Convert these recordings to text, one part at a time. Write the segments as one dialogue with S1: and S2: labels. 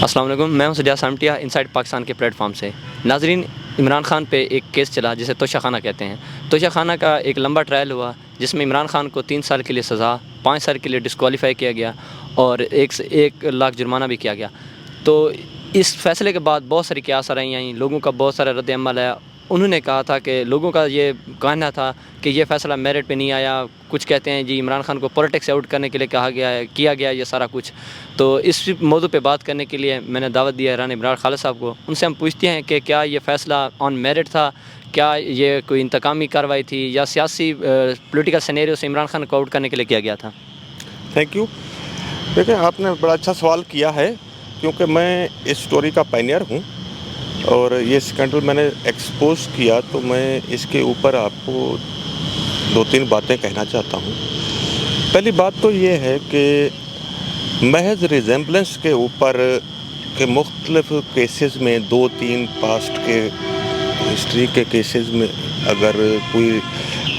S1: السلام علیکم، میں ہوں سجاد سامٹیا انسائیڈ پاکستان کے پلیٹ فارم سے۔ ناظرین، عمران خان پہ ایک کیس چلا جسے توشہ خانہ کہتے ہیں۔ توشہ خانہ کا ایک لمبا ٹرائل ہوا جس میں عمران خان کو 3 سال کے لیے سزا، 5 سال کے لیے ڈسکوالیفائی کیا گیا اور 1 لاکھ جرمانہ بھی کیا گیا۔ تو اس فیصلے کے بعد بہت ساری قیاس آرائی آئیں، لوگوں کا بہت سارا رد عمل آیا۔ انہوں نے کہا تھا کہ لوگوں کا یہ کہنا تھا کہ یہ فیصلہ میرٹ پہ نہیں آیا، کچھ کہتے ہیں جی عمران خان کو پولیٹکس آؤٹ کرنے کے لیے کیا گیا یہ سارا کچھ۔ تو اس موضوع پہ بات کرنے کے لیے میں نے دعوت دی ہے رانا ابرار خالد صاحب کو۔ ان سے ہم پوچھتے ہیں کہ کیا یہ فیصلہ آن میرٹ تھا، کیا یہ کوئی انتقامی کارروائی تھی یا سیاسی پولیٹیکل سینیریو سے عمران خان کو آؤٹ کرنے کے لیے کیا گیا تھا؟
S2: Thank you. دیکھیں، آپ نے بڑا اچھا سوال کیا ہے کیونکہ میں اس سٹوری کا پائنیئر ہوں اور یہ اسکینڈل میں نے ایکسپوز کیا، تو میں اس کے اوپر آپ کو 2-3 باتیں کہنا چاہتا ہوں۔ پہلی بات تو یہ ہے کہ محض ریزیمبلنس کے اوپر کہ مختلف کیسز میں 2-3 پاسٹ کے ہسٹری کے کیسز میں اگر کوئی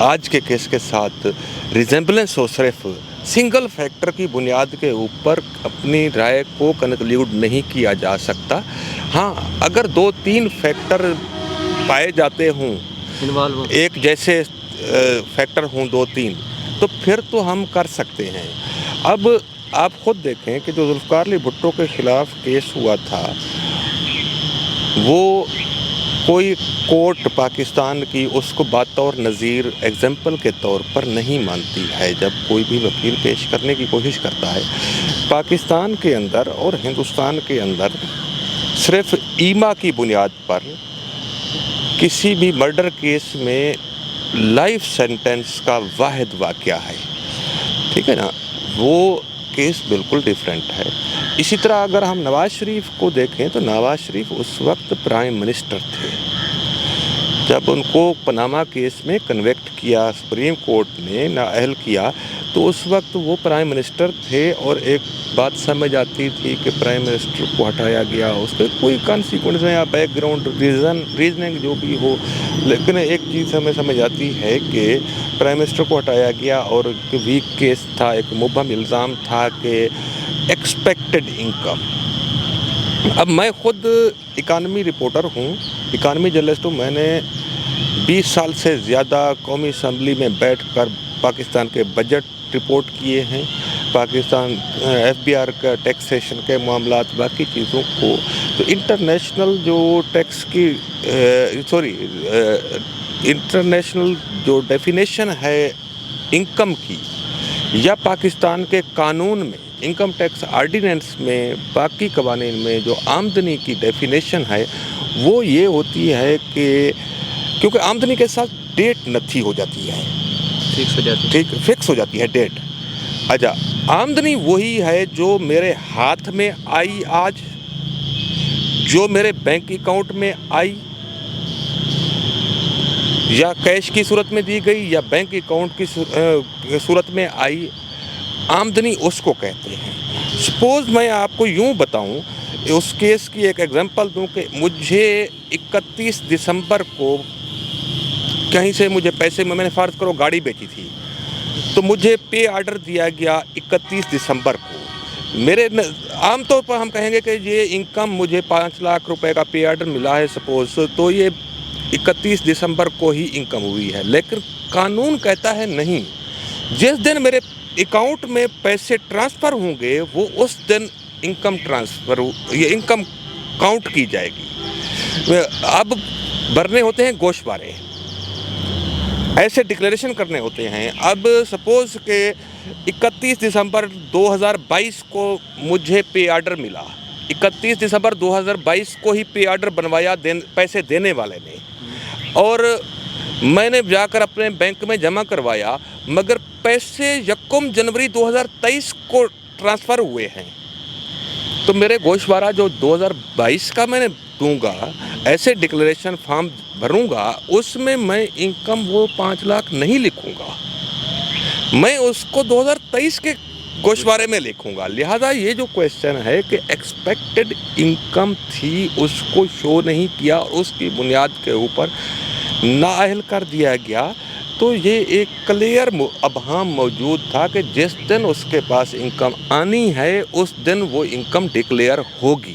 S2: آج کے کیس کے ساتھ ریزیمبلنس ہو، صرف سنگل فیکٹر کی بنیاد کے اوپر اپنی رائے کو کنکلیوڈ نہیں کیا جا سکتا۔ ہاں، اگر 2-3 فیکٹر پائے جاتے ہوں، ایک جیسے فیکٹر ہوں 2-3، تو پھر تو ہم کر سکتے ہیں۔ اب آپ خود دیکھیں کہ جو ذوالفقار علی بھٹو کے خلاف کیس ہوا تھا، وہ کوئی کورٹ پاکستان کی اس کو بطور نظیر ایگزامپل کے طور پر نہیں مانتی ہے جب کوئی بھی وکیل پیش کرنے کی کوشش کرتا ہے۔ پاکستان کے اندر اور ہندوستان کے اندر صرف ایما کی بنیاد پر کسی بھی مرڈر کیس میں لائف سینٹنس کا واحد واقعہ ہے، ٹھیک ہے نا؟ وہ کیس بالکل ڈیفرنٹ ہے۔ اسی طرح اگر ہم نواز شریف کو دیکھیں تو نواز شریف اس وقت پرائم منسٹر تھے جب ان کو پاناما کیس میں کنویکٹ کیا، سپریم کورٹ نے نااہل کیا، تو اس وقت وہ پرائم منسٹر تھے اور ایک بات سمجھ آتی تھی کہ پرائم منسٹر کو ہٹایا گیا، اس کے کوئی کانسیکوینس یا بیک گراؤنڈ ریزننگ جو بھی ہو، لیکن ایک چیز ہمیں سمجھ آتی ہے کہ پرائم منسٹر کو ہٹایا گیا اور ویک کیس تھا، ایک مبہم الزام تھا کہ ایکسپیکٹڈ انکم۔ اب میں خود اکانومی رپورٹر ہوں، اکانومی جرنلسٹ ہوں۔ میں نے 20 سال سے زیادہ قومی اسمبلی میں بیٹھ کر پاکستان کے بجٹ رپورٹ کیے ہیں، پاکستان FBR کا ٹیکسیشن کے معاملات، باقی چیزوں کو۔ تو انٹرنیشنل جو ٹیکس کی انٹرنیشنل جو ڈیفینیشن ہے انکم کی، یا پاکستان کے قانون میں انکم ٹیکس آرڈیننس میں، باقی قوانین میں جو آمدنی کی ڈیفینیشن ہے، وہ یہ ہوتی ہے کہ کیونکہ آمدنی کے ساتھ ڈیٹ نتھی ہو جاتی ہے، فکس ہو جاتی ہے ڈیٹ۔ اچھا، آمدنی وہی ہے جو میرے ہاتھ میں آئی آج، جو میرے بینک اکاؤنٹ میں آئی، یا کیش کی صورت میں دی گئی یا بینک اکاؤنٹ کی صورت میں آئی، آمدنی اس کو کہتے ہیں۔ سپوز میں آپ کو یوں بتاؤں، اس کیس کی ایک ایگزامپل دوں کہ مجھے 31 دسمبر کو کہیں سے مجھے پیسے میں نے فرض کرو گاڑی بیچی تھی، تو مجھے پے آرڈر دیا گیا 31 دسمبر کو۔ میرے عام طور پر ہم کہیں گے کہ یہ انکم مجھے 5 لاکھ روپے کا پے آرڈر ملا ہے سپوز، تو یہ 31 دسمبر کو ہی انکم ہوئی ہے۔ لیکن قانون کہتا ہے نہیں، جس دن میرے اکاؤنٹ میں پیسے ٹرانسفر ہوں گے وہ اس دن انکم یہ انکم کاؤنٹ کی جائے گی۔ اب بھرنے ہوتے ہیں گوشوارے، ایسے ڈکلیریشن کرنے ہوتے ہیں۔ اب سپوز کہ 31 دسمبر 2022 کو مجھے پے آرڈر ملا، 31 دسمبر 2022 کو ہی پے آرڈر بنوایا پیسے دینے والے نے، اور میں نے جا کر اپنے بینک میں جمع کروایا، مگر پیسے 1 جنوری 2023 کو ٹرانسفر ہوئے ہیں، تو میرے گوشوارہ جو 2022 کا میں نے دوں گا، ایسے ڈکلیریشن فارم بھروں گا، اس میں میں انکم وہ 5 لاکھ نہیں لکھوں گا، میں اس کو 2023 کے گوشوارے میں لکھوں گا۔ لہذا یہ جو کویسچن ہے کہ ایکسپیکٹڈ انکم تھی، اس کو شو نہیں کیا اور اس کی بنیاد کے اوپر نااہل کر دیا گیا، تو یہ ایک کلیئر ابہام موجود تھا کہ جس دن اس کے پاس انکم آنی ہے اس دن وہ انکم ڈکلیئر ہوگی۔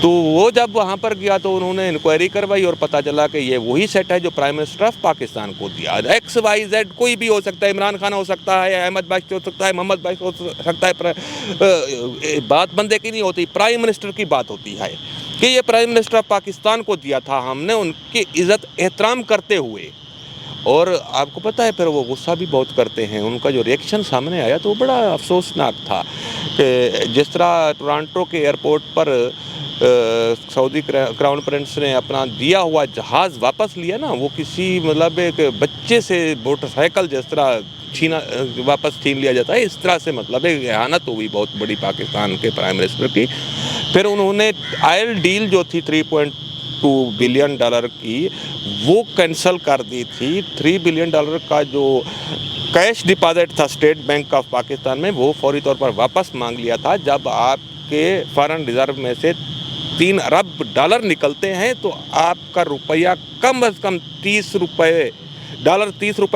S2: تو وہ جب وہاں پر گیا تو انہوں نے انکوائری کروائی اور پتہ چلا کہ یہ وہی سیٹ ہے جو پرائم منسٹر آف پاکستان کو دیا. XYZ کوئی بھی ہو سکتا ہے, عمران خان ہو سکتا ہے, احمد باشی ہو سکتا ہے, محمد باشی ہو سکتا ہے. بات بندے کی نہیں ہوتی, پرائم منسٹر کی بات ہوتی ہے کہ یہ پرائم منسٹر آف پاکستان کو دیا تھا ہم نے, ان کی عزت احترام کرتے ہوئے. اور آپ کو پتہ ہے پھر وہ غصہ بھی بہت کرتے ہیں. ان کا جو ریئیکشن سامنے آیا تو وہ بڑا افسوسناک تھا کہ جس طرح ٹورانٹو کے ایئرپورٹ پر سعودی کراؤن پرنس نے اپنا دیا ہوا جہاز واپس لیا نا, وہ کسی مطلب ایک بچے سے موٹر سائیکل جس طرح واپس چھین لیا جاتا ہے, اس طرح سے مطلب ایک اہانت ہوئی بہت بڑی پاکستان کے پرائم منسٹر کی. پھر انہوں نے آئل ڈیل جو تھی $3.2 بلین کی وہ کینسل کر دی تھی. $3 بلین کا جو کیش ڈپازٹ تھا اسٹیٹ بینک آف پاکستان میں, وہ فوری طور پر واپس مانگ لیا تھا. جب آپ کے فارن ریزرو میں سے $3 ارب نکلتے ہیں تو آپ کا روپیہ کم از کم $30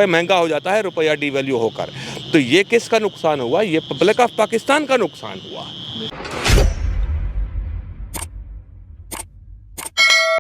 S2: مہنگا ہو جاتا ہے روپیہ ڈی ویلیو ہو کر. تو یہ کس کا نقصان ہوا؟ یہ پبلک آف پاکستان کا نقصان ہوا.